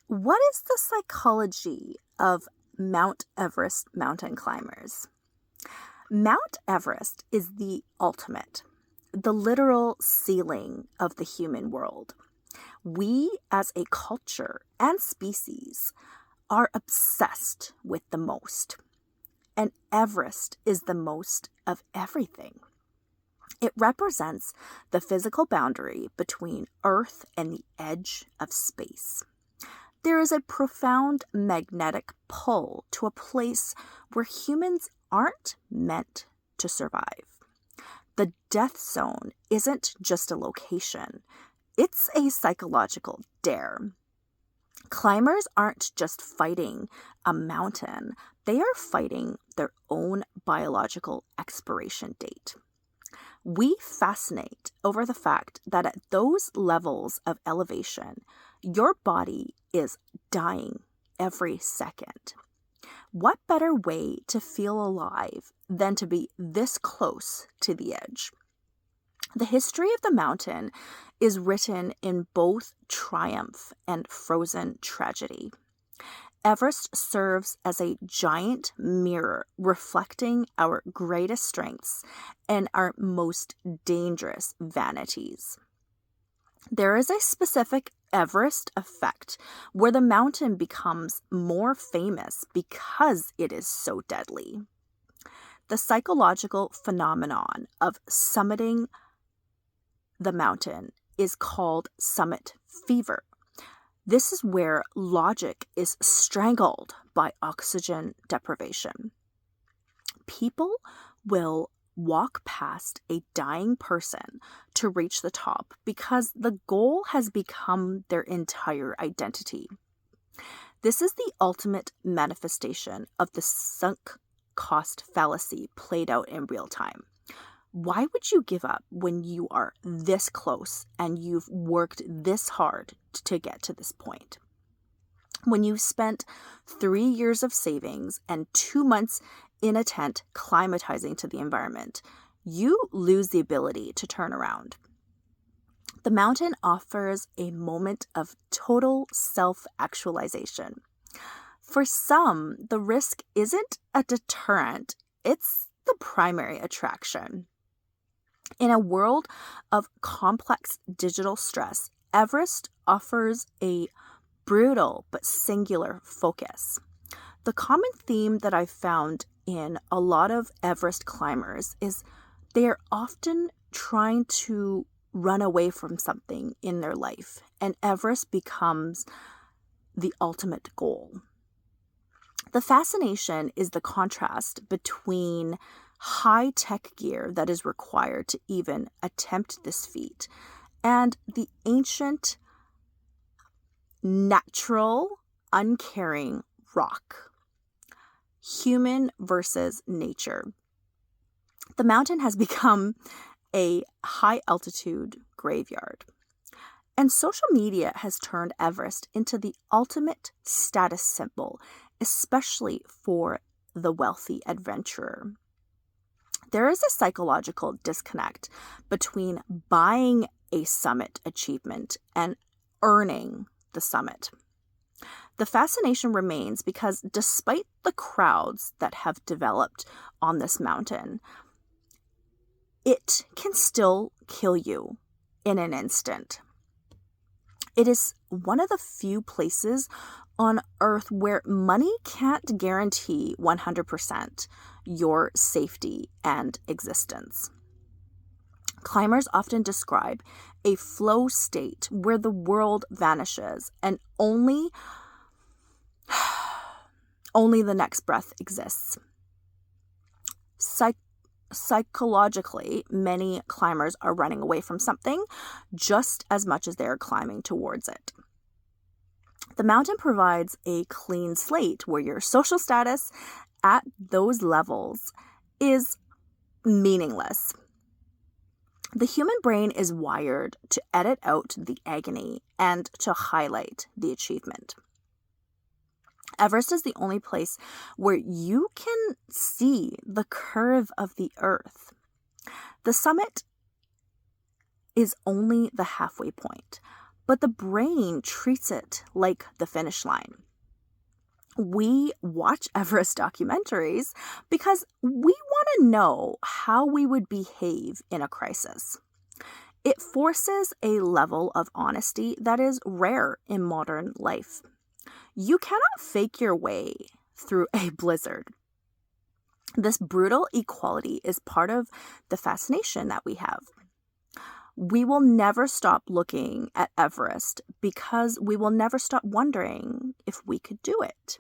What is the psychology of Mount Everest mountain climbers? Mount Everest is the ultimate, the literal ceiling of the human world. We, as a culture and species, are obsessed with the most. And Everest is the most of everything. It represents the physical boundary between Earth and the edge of space. There is a profound magnetic pull to a place where humans aren't meant to survive. The death zone isn't just a location, it's a psychological dare. Climbers aren't just fighting a mountain, they are fighting their own biological expiration date. We fascinate over the fact that at those levels of elevation, your body is dying every second. What better way to feel alive than to be this close to the edge? The history of the mountain is written in both triumph and frozen tragedy. Everest serves as a giant mirror reflecting our greatest strengths and our most dangerous vanities. There is a specific Everest effect where the mountain becomes more famous because it is so deadly. The psychological phenomenon of summiting the mountain is called summit fever. This is where logic is strangled by oxygen deprivation. People will walk past a dying person to reach the top because the goal has become their entire identity. This is the ultimate manifestation of the sunk cost fallacy played out in real time. Why would you give up when you are this close and you've worked this hard to get to this point? When you've spent 3 years of savings and 2 months in a tent climatizing to the environment, you lose the ability to turn around. The mountain offers a moment of total self-actualization. For some, the risk isn't a deterrent, it's the primary attraction. In a world of complex digital stress, Everest offers a brutal but singular focus. The common theme that I've found in a lot of Everest climbers is they are often trying to run away from something in their life, and Everest becomes the ultimate goal. The fascination is the contrast between high-tech gear that is required to even attempt this feat and the ancient, natural, uncaring rock. Human versus nature. The mountain has become a high-altitude graveyard. And social media has turned Everest into the ultimate status symbol, especially for the wealthy adventurer. There is a psychological disconnect between buying a summit achievement and earning the summit. The fascination remains because despite the crowds that have developed on this mountain, it can still kill you in an instant. It is one of the few places on Earth where money can't guarantee 100% your safety and existence. Climbers often describe a flow state where the world vanishes and only the next breath exists. Psychologically, many climbers are running away from something just as much as they are climbing towards it. The mountain provides a clean slate where your social status at those levels is meaningless. The human brain is wired to edit out the agony and to highlight the achievement. Everest is the only place where you can see the curve of the earth. The summit is only the halfway point, but the brain treats it like the finish line. We watch Everest documentaries because we want to know how we would behave in a crisis. It forces a level of honesty that is rare in modern life. You cannot fake your way through a blizzard. This brutal equality is part of the fascination that we have. We will never stop looking at Everest because we will never stop wondering if we could do it.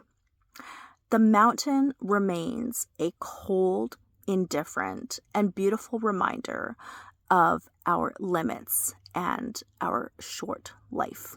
The mountain remains a cold, indifferent, and beautiful reminder of our limits and our short life.